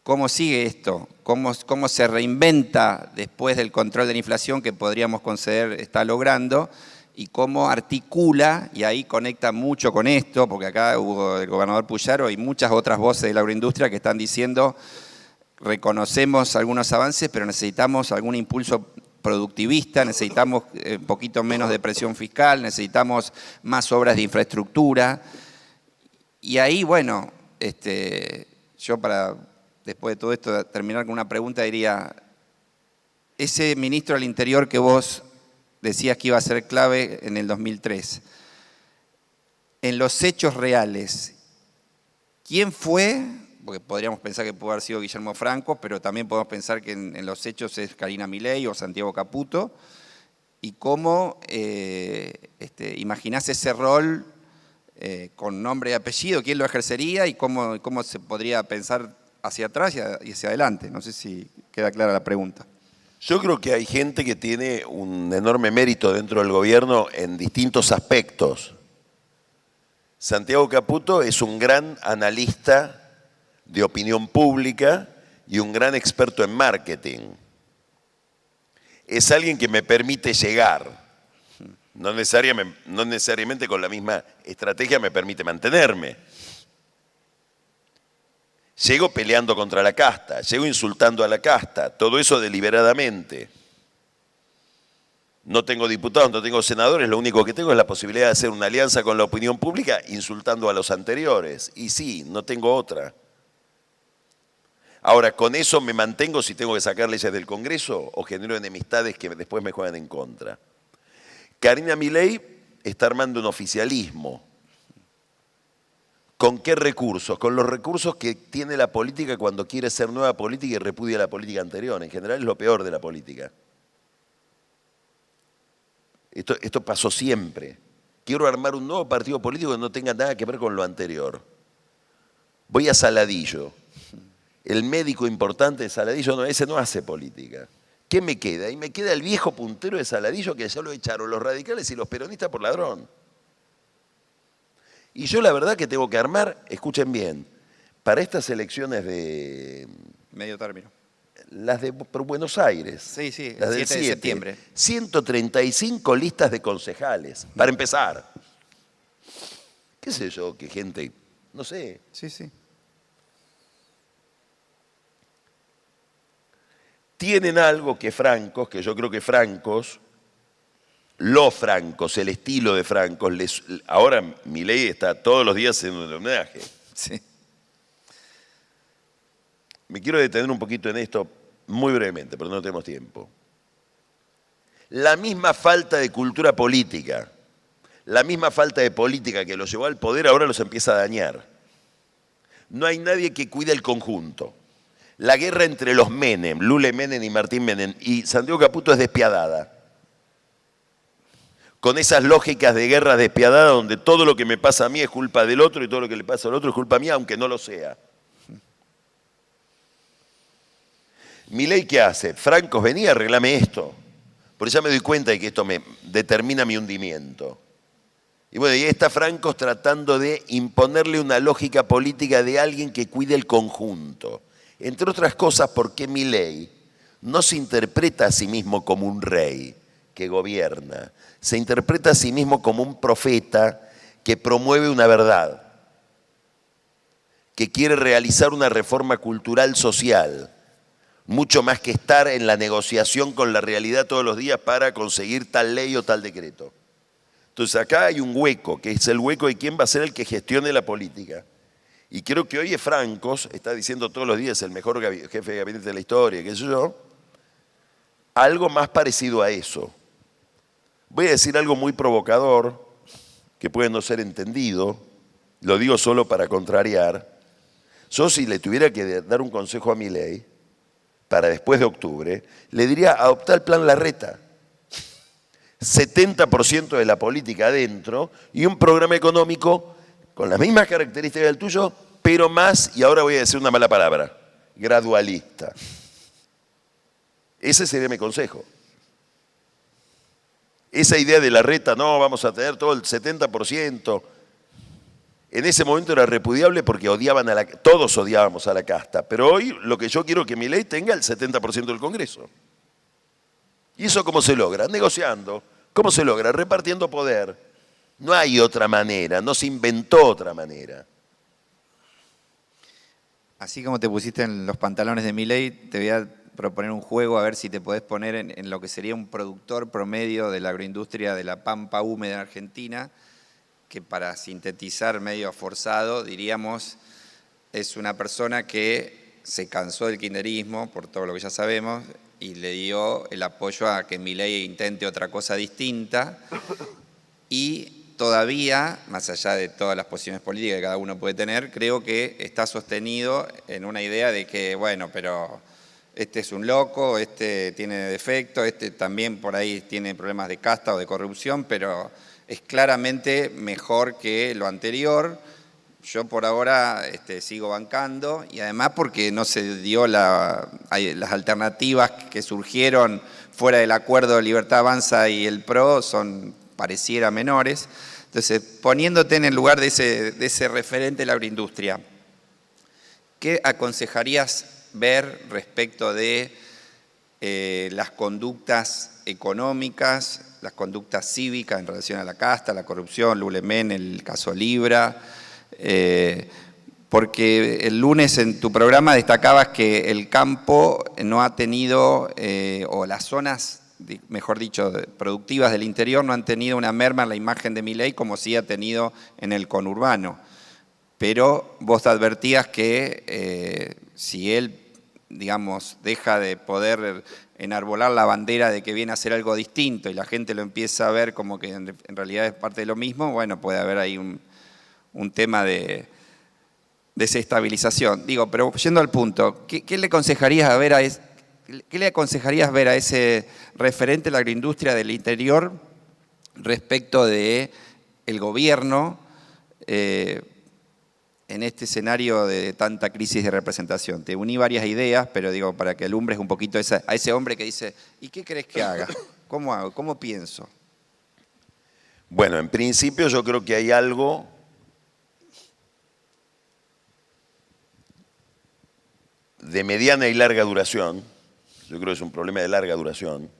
cómo sigue esto, cómo se reinventa después del control de la inflación que podríamos conceder está logrando, y cómo articula, y ahí conecta mucho con esto, porque acá hubo el gobernador Puyaro y muchas otras voces de la agroindustria que están diciendo, reconocemos algunos avances, pero necesitamos algún impulso productivista, necesitamos un poquito menos de presión fiscal, necesitamos más obras de infraestructura. Y ahí, bueno, yo para, después de todo esto, terminar con una pregunta, diría, ese ministro del Interior que vos decías que iba a ser clave en el 2003, en los hechos reales, ¿quién fue porque podríamos pensar que pudo haber sido Guillermo Franco, pero también podemos pensar que en los hechos es Karina Milei o Santiago Caputo, y cómo imaginás ese rol con nombre y apellido, quién lo ejercería y cómo se podría pensar hacia atrás y hacia adelante. No sé si queda clara la pregunta. Yo creo que hay gente que tiene un enorme mérito dentro del gobierno en distintos aspectos. Santiago Caputo es un gran analista de opinión pública y un gran experto en marketing. Es alguien que me permite llegar. No necesariamente con la misma estrategia me permite mantenerme. Llego peleando contra la casta, llego insultando a la casta, todo eso deliberadamente. No tengo diputados, no tengo senadores, lo único que tengo es la posibilidad de hacer una alianza con la opinión pública insultando a los anteriores. Y sí, no tengo otra. Ahora, ¿con eso me mantengo si tengo que sacar leyes del Congreso o genero enemistades que después me juegan en contra? Karina Milei está armando un oficialismo. ¿Con qué recursos? Con los recursos que tiene la política cuando quiere hacer nueva política y repudia la política anterior. En general es lo peor de la política. Esto pasó siempre. Quiero armar un nuevo partido político que no tenga nada que ver con lo anterior. Voy a Saladillo. El médico importante de Saladillo, no, ese no hace política. ¿Qué me queda? Y me queda el viejo puntero de Saladillo que ya lo echaron los radicales y los peronistas por ladrón. Y yo la verdad que tengo que armar, escuchen bien, para estas elecciones de... Medio término. Las de por Buenos Aires. Sí, sí, las el del 7 de septiembre. 135 listas de concejales, para empezar. ¿Qué sé yo? Que gente, no sé. Sí, sí. Tienen algo que francos, que yo creo que francos, los francos, el estilo de francos, ahora Milei está todos los días en un homenaje. Sí. Me quiero detener un poquito en esto muy brevemente, pero no tenemos tiempo. La misma falta de cultura política, la misma falta de política que los llevó al poder ahora los empieza a dañar. No hay nadie que cuide el conjunto. La guerra entre los Menem, Lule Menem y Martín Menem, y Santiago Caputo es despiadada. Con esas lógicas de guerra despiadada donde todo lo que me pasa a mí es culpa del otro y todo lo que le pasa al otro es culpa mía, aunque no lo sea. Milei, ¿qué hace? Francos, vení, arreglame esto. Porque ya me doy cuenta de que esto me determina mi hundimiento. Y bueno, y ahí está Francos tratando de imponerle una lógica política de alguien que cuide el conjunto. Entre otras cosas, porque Milei no se interpreta a sí mismo como un rey que gobierna, se interpreta a sí mismo como un profeta que promueve una verdad, que quiere realizar una reforma cultural social, mucho más que estar en la negociación con la realidad todos los días para conseguir tal ley o tal decreto. Entonces acá hay un hueco, que es el hueco de quién va a ser el que gestione la política. Y creo que hoy Francos está diciendo todos los días el mejor jefe de gabinete de la historia, qué sé yo, algo más parecido a eso. Voy a decir algo muy provocador, que puede no ser entendido, lo digo solo para contrariar. Yo si le tuviera que dar un consejo a Milei, para después de octubre, le diría adoptar el plan Larreta. 70% de la política adentro y un programa económico con las mismas características del tuyo, pero más, y ahora voy a decir una mala palabra, gradualista. Ese sería mi consejo. Esa idea de Larreta, no, vamos a tener todo el 70%, en ese momento era repudiable porque todos odiábamos a la casta, pero hoy lo que yo quiero es que Milei tenga el 70% del Congreso. ¿Y eso cómo se logra? Negociando. ¿Cómo se logra? Repartiendo poder. No hay otra manera, no se inventó otra manera. Así como te pusiste en los pantalones de Milei, te voy a proponer un juego a ver si te podés poner en lo que sería un productor promedio de la agroindustria de la pampa húmeda en Argentina, que para sintetizar medio forzado, diríamos, es una persona que se cansó del kirchnerismo, por todo lo que ya sabemos, y le dio el apoyo a que Milei intente otra cosa distinta, y todavía, más allá de todas las posiciones políticas que cada uno puede tener, creo que está sostenido en una idea de que, bueno, pero este es un loco, este tiene defecto, este también por ahí tiene problemas de casta o de corrupción, pero es claramente mejor que lo anterior. Yo por ahora sigo bancando, y además porque no se dio las alternativas que surgieron fuera del acuerdo Libertad Avanza y el PRO son pareciera menores. Entonces, poniéndote en el lugar de ese referente de la agroindustria, ¿qué aconsejarías ver respecto de las conductas económicas, las conductas cívicas en relación a la casta, la corrupción, Lulemen, el caso Libra? Porque el lunes en tu programa destacabas que el campo no ha tenido, o las zonas, mejor dicho, productivas del interior no han tenido una merma en la imagen de Milei como sí ha tenido en el conurbano. Pero vos advertías que si él, digamos, deja de poder enarbolar la bandera de que viene a hacer algo distinto y la gente lo empieza a ver como que en realidad es parte de lo mismo, bueno, puede haber ahí un tema de desestabilización. Digo, pero yendo al punto, ¿qué le aconsejarías ver a ese referente de la agroindustria del interior respecto de el gobierno en este escenario de tanta crisis de representación? Te uní varias ideas, pero digo, para que alumbres un poquito a ese hombre que dice, ¿y qué querés que haga? ¿Cómo hago? ¿Cómo pienso? Bueno, en principio yo creo que hay algo de mediana y larga duración. Yo creo que es un problema de larga duración.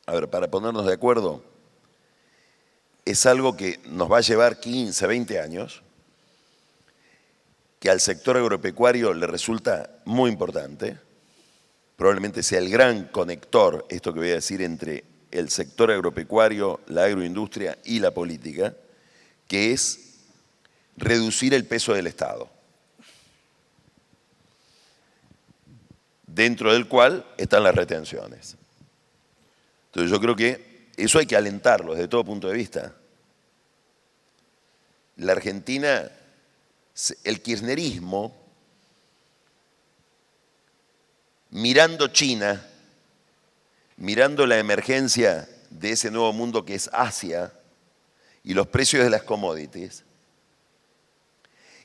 A ver, para ponernos de acuerdo, es algo que nos va a llevar 15, 20 años, que al sector agropecuario le resulta muy importante. Probablemente sea el gran conector, esto que voy a decir, entre el sector agropecuario, la agroindustria y la política, que es reducir el peso del Estado, dentro del cual están las retenciones. Entonces yo creo que eso hay que alentarlo desde todo punto de vista. La Argentina, el kirchnerismo, mirando China, mirando la emergencia de ese nuevo mundo que es Asia y los precios de las commodities,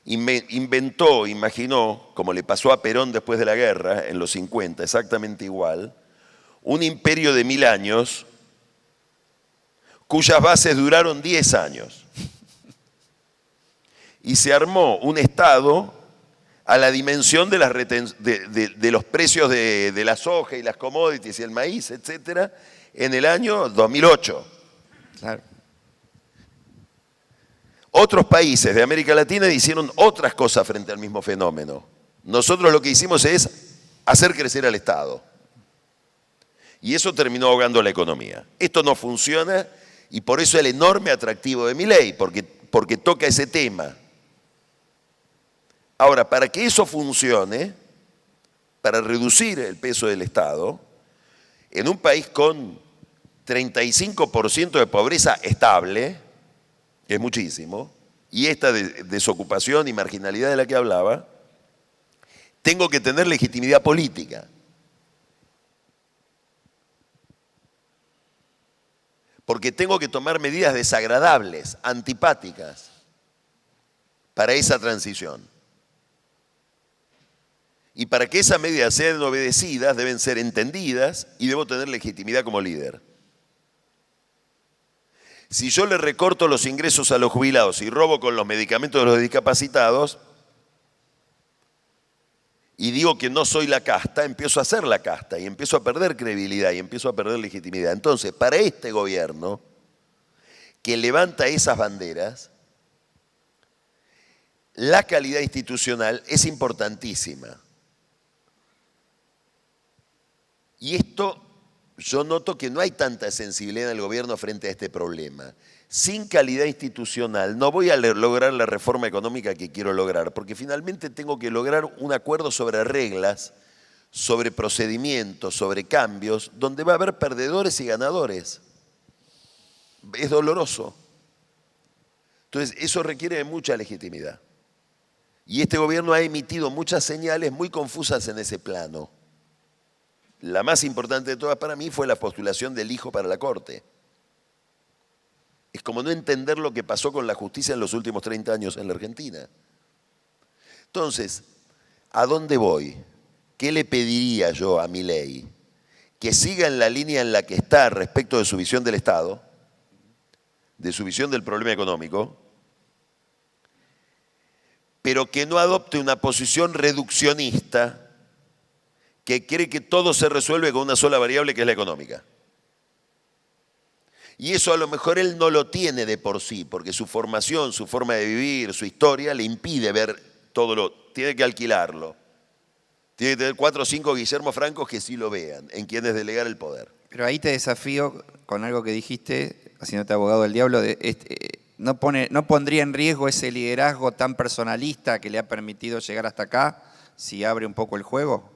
inventó, imaginó, como le pasó a Perón después de la guerra, en los 50, exactamente igual, un imperio de 1000 años, cuyas bases duraron 10 años. Y se armó un Estado a la dimensión de, de los precios de la soja y las commodities y el maíz, etcétera, en el año 2008. Claro. Otros países de América Latina hicieron otras cosas frente al mismo fenómeno. Nosotros lo que hicimos es hacer crecer al Estado. Y eso terminó ahogando la economía. Esto no funciona y por eso el enorme atractivo de Milei, porque toca ese tema. Ahora, para que eso funcione, para reducir el peso del Estado, en un país con 35% de pobreza estable, que es muchísimo, y esta desocupación y marginalidad de la que hablaba, tengo que tener legitimidad política. Porque tengo que tomar medidas desagradables, antipáticas, para esa transición. Y para que esas medidas sean obedecidas, deben ser entendidas y debo tener legitimidad como líder. Si yo le recorto los ingresos a los jubilados y robo con los medicamentos de los discapacitados y digo que no soy la casta, empiezo a ser la casta y empiezo a perder credibilidad y empiezo a perder legitimidad. Entonces, para este gobierno que levanta esas banderas, la calidad institucional es importantísima. Y esto, yo noto que no hay tanta sensibilidad en el gobierno frente a este problema. Sin calidad institucional no voy a lograr la reforma económica que quiero lograr, porque finalmente tengo que lograr un acuerdo sobre reglas, sobre procedimientos, sobre cambios, donde va a haber perdedores y ganadores. Es doloroso. Entonces, eso requiere de mucha legitimidad. Y este gobierno ha emitido muchas señales muy confusas en ese plano. La más importante de todas para mí fue la postulación del hijo para la Corte. Es como no entender lo que pasó con la justicia en los últimos 30 años en la Argentina. Entonces, ¿a dónde voy? ¿Qué le pediría yo a Milei? Que siga en la línea en la que está respecto de su visión del Estado, de su visión del problema económico, pero que no adopte una posición reduccionista que cree que todo se resuelve con una sola variable que es la económica. Y eso a lo mejor él no lo tiene de por sí, porque su formación, su forma de vivir, su historia le impide ver todo lo... Tiene que alquilarlo. Tiene que tener 4 o 5 Guillermo Francos que sí lo vean, en quienes delegar el poder. Pero ahí te desafío con algo que dijiste, haciéndote abogado del diablo, ¿no pondría en riesgo ese liderazgo tan personalista que le ha permitido llegar hasta acá si abre un poco el juego?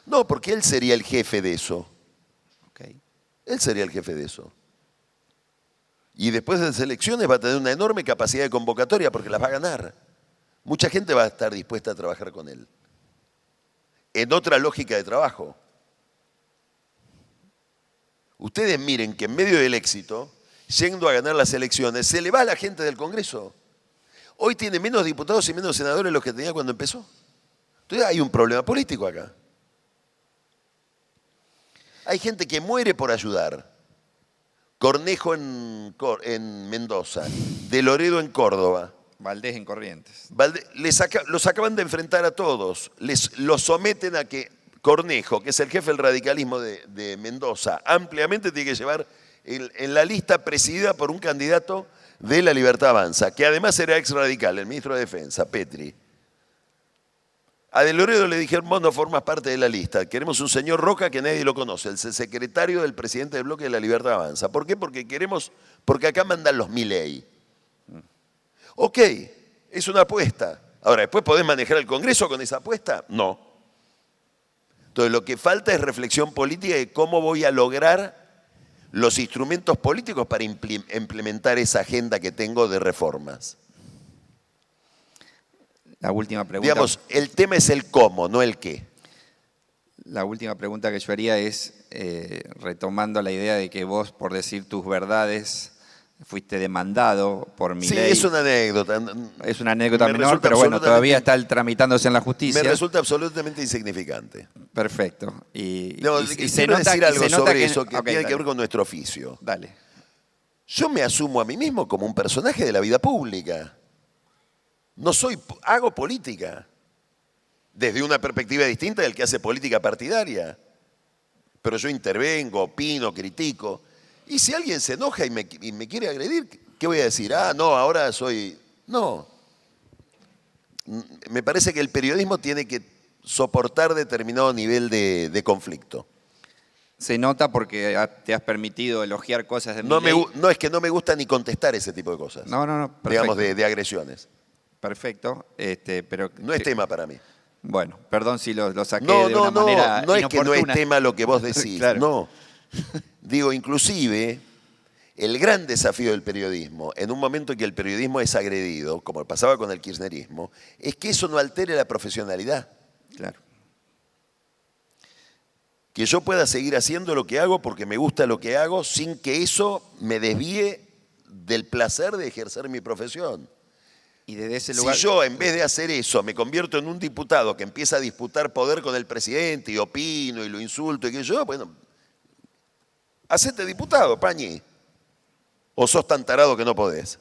No, porque él sería el jefe de eso. Okay. Él sería el jefe de eso. Y después de las elecciones va a tener una enorme capacidad de convocatoria porque las va a ganar. Mucha gente va a estar dispuesta a trabajar con él. En otra lógica de trabajo. Ustedes miren que en medio del éxito, yendo a ganar las elecciones, se le va a la gente del Congreso. Hoy tiene menos diputados y menos senadores de los que tenía cuando empezó. Entonces hay un problema político acá. Hay gente que muere por ayudar. Cornejo en Mendoza, De Loredo en Córdoba. Valdés en Corrientes. Los acaban de enfrentar a todos. Los someten a que Cornejo, que es el jefe del radicalismo de Mendoza, ampliamente tiene que llevar en la lista presidida por un candidato de La Libertad Avanza, que además era ex radical, el ministro de Defensa, Petri. A De Loredo le dijeron, vos no formas parte de la lista, queremos un señor Roca que nadie lo conoce, el secretario del presidente del bloque de La Libertad Avanza. ¿Por qué? Porque acá mandan los Milei. Ok, es una apuesta. Ahora, ¿después podés manejar el Congreso con esa apuesta? No. Entonces, lo que falta es reflexión política de cómo voy a lograr los instrumentos políticos para implementar esa agenda que tengo de reformas. La última pregunta. Digamos, el tema es el cómo, no el qué. La última pregunta que yo haría es, retomando la idea de que vos, por decir tus verdades, fuiste demandado por Milei. Sí, es una anécdota. Es una anécdota menor, pero bueno, todavía está tramitándose en la justicia. Me resulta absolutamente insignificante. Perfecto. Quiero decir algo sobre eso que tiene que ver con nuestro oficio. Dale. Yo me asumo a mí mismo como un personaje de la vida pública. Hago política. Desde una perspectiva distinta del que hace política partidaria. Pero yo intervengo, opino, critico. Y si alguien se enoja y me quiere agredir, ¿qué voy a decir? Ah, no, ahora soy... No. Me parece que el periodismo tiene que soportar determinado nivel de conflicto. Se nota porque te has permitido elogiar cosas de Milei. No, es que no me gusta ni contestar ese tipo de cosas. No, perfecto. Digamos, de agresiones. Perfecto, pero... No es tema para mí. Bueno, perdón si lo saqué de una manera no es inoportuna. que no es tema lo que vos decís, Claro. no. Digo, inclusive, el gran desafío del periodismo, en un momento en que el periodismo es agredido, como pasaba con el kirchnerismo, es que eso no altere la profesionalidad. Claro. Que yo pueda seguir haciendo lo que hago porque me gusta lo que hago sin que eso me desvíe del placer de ejercer mi profesión. Y desde ese lugar... Si yo, en vez de hacer eso, me convierto en un diputado que empieza a disputar poder con el presidente y opino y lo insulto y que yo, bueno, hacete diputado, Pañi. ¿O sos tan tarado que no podés?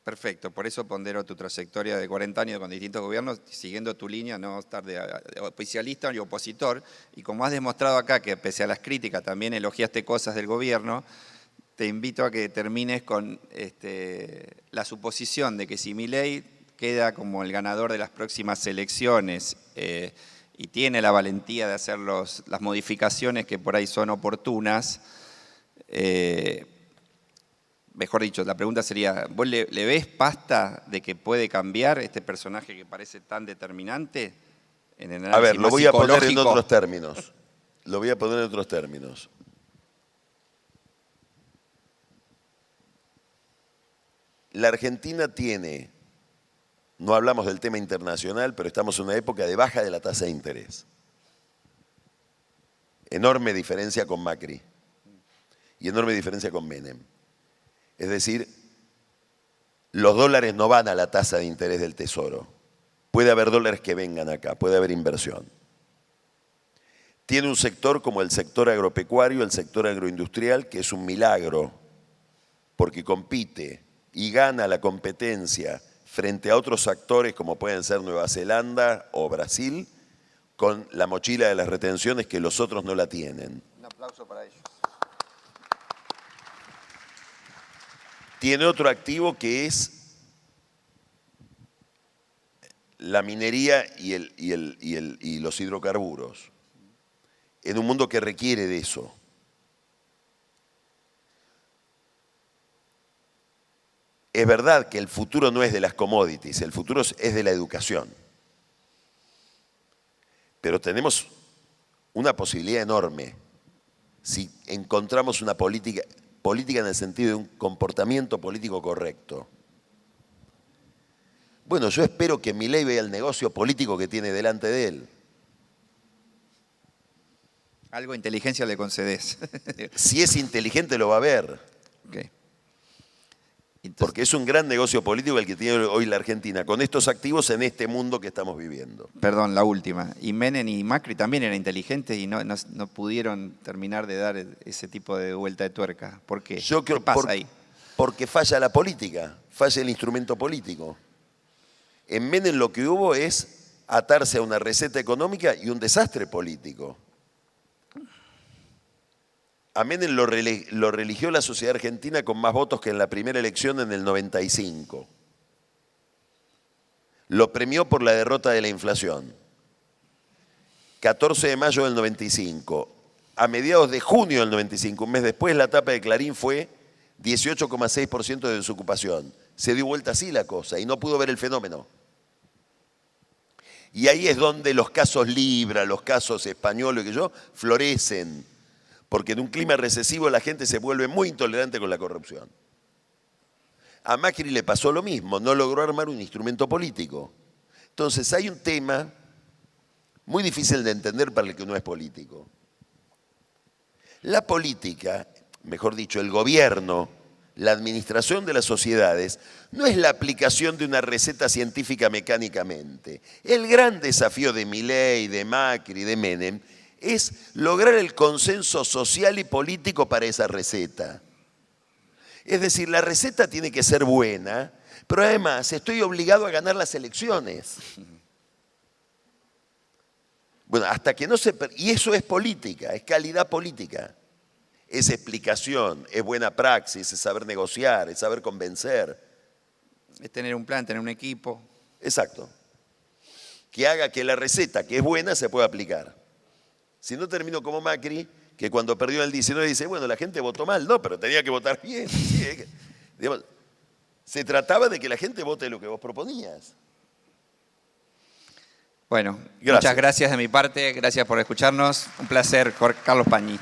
Perfecto, por eso pondero tu trayectoria de 40 años con distintos gobiernos, siguiendo tu línea, no estar de oficialista ni opositor. Y como has demostrado acá que pese a las críticas también elogiaste cosas del gobierno, te invito a que termines con la suposición de que si Milei queda como el ganador de las próximas elecciones y tiene la valentía de hacer las modificaciones que por ahí son oportunas, mejor dicho, la pregunta sería, ¿vos le ves pasta de que puede cambiar este personaje que parece tan determinante? En el a ver, lo voy a poner en otros términos. la Argentina tiene, no hablamos del tema internacional, pero estamos en una época de baja de la tasa de interés. Enorme diferencia con Macri y enorme diferencia con Menem. Es decir, los dólares no van a la tasa de interés del Tesoro. Puede haber dólares que vengan acá, puede haber inversión. Tiene un sector como el sector agropecuario, el sector agroindustrial, que es un milagro, porque compite y gana la competencia frente a otros actores como pueden ser Nueva Zelanda o Brasil, con la mochila de las retenciones que los otros no la tienen. Un aplauso para ellos. Tiene otro activo que es la minería y los hidrocarburos, en un mundo que requiere de eso. Es verdad que el futuro no es de las commodities, el futuro es de la educación. Pero tenemos una posibilidad enorme si encontramos una política en el sentido de un comportamiento político correcto. Bueno, yo espero que Milei vea el negocio político que tiene delante de él. Algo de inteligencia le concedes. Si es inteligente lo va a ver. Okay. Entonces, Porque es un gran negocio político el que tiene hoy la Argentina, con estos activos en este mundo que estamos viviendo. perdón, la última. Y Menem y Macri también eran inteligentes y no pudieron terminar de dar ese tipo de vuelta de tuerca. ¿Por qué? Yo creo, ¿Qué pasa ahí? Porque falla la política, falla el instrumento político. En Menem lo que hubo es atarse a una receta económica y un desastre político. A Menem lo religió la sociedad argentina con más votos que en la primera elección en el 95. Lo premió por la derrota de la inflación. 14 de mayo del 95. A mediados de junio del 95, un mes después, la tapa de Clarín fue 18,6% de desocupación. Se dio vuelta así la cosa y no pudo ver el fenómeno. Y ahí es donde los casos Libra, los casos españoles, florecen. Porque en un clima recesivo la gente se vuelve muy intolerante con la corrupción. A Macri le pasó lo mismo, no logró armar un instrumento político. Entonces hay un tema muy difícil de entender para el que no es político. La política, mejor dicho, el gobierno, la administración de las sociedades, no es la aplicación de una receta científica mecánicamente. El gran desafío de Milei, de Macri, de Menem, es lograr el consenso social y político para esa receta. Es decir, la receta tiene que ser buena, pero además estoy obligado a ganar las elecciones. Bueno, hasta que no se... Y eso es política, es calidad política. Es explicación, es buena praxis, es saber negociar, es saber convencer. Es tener un plan, tener un equipo. Exacto. Que haga que la receta, que es buena, se pueda aplicar. Si no termino como Macri, que cuando perdió el 19 dice, bueno, la gente votó mal. No, pero tenía que votar bien. Sí, digamos, se trataba de que la gente vote lo que vos proponías. Bueno, Gracias. muchas gracias de mi parte. Gracias por escucharnos. Un placer, Carlos Pañi.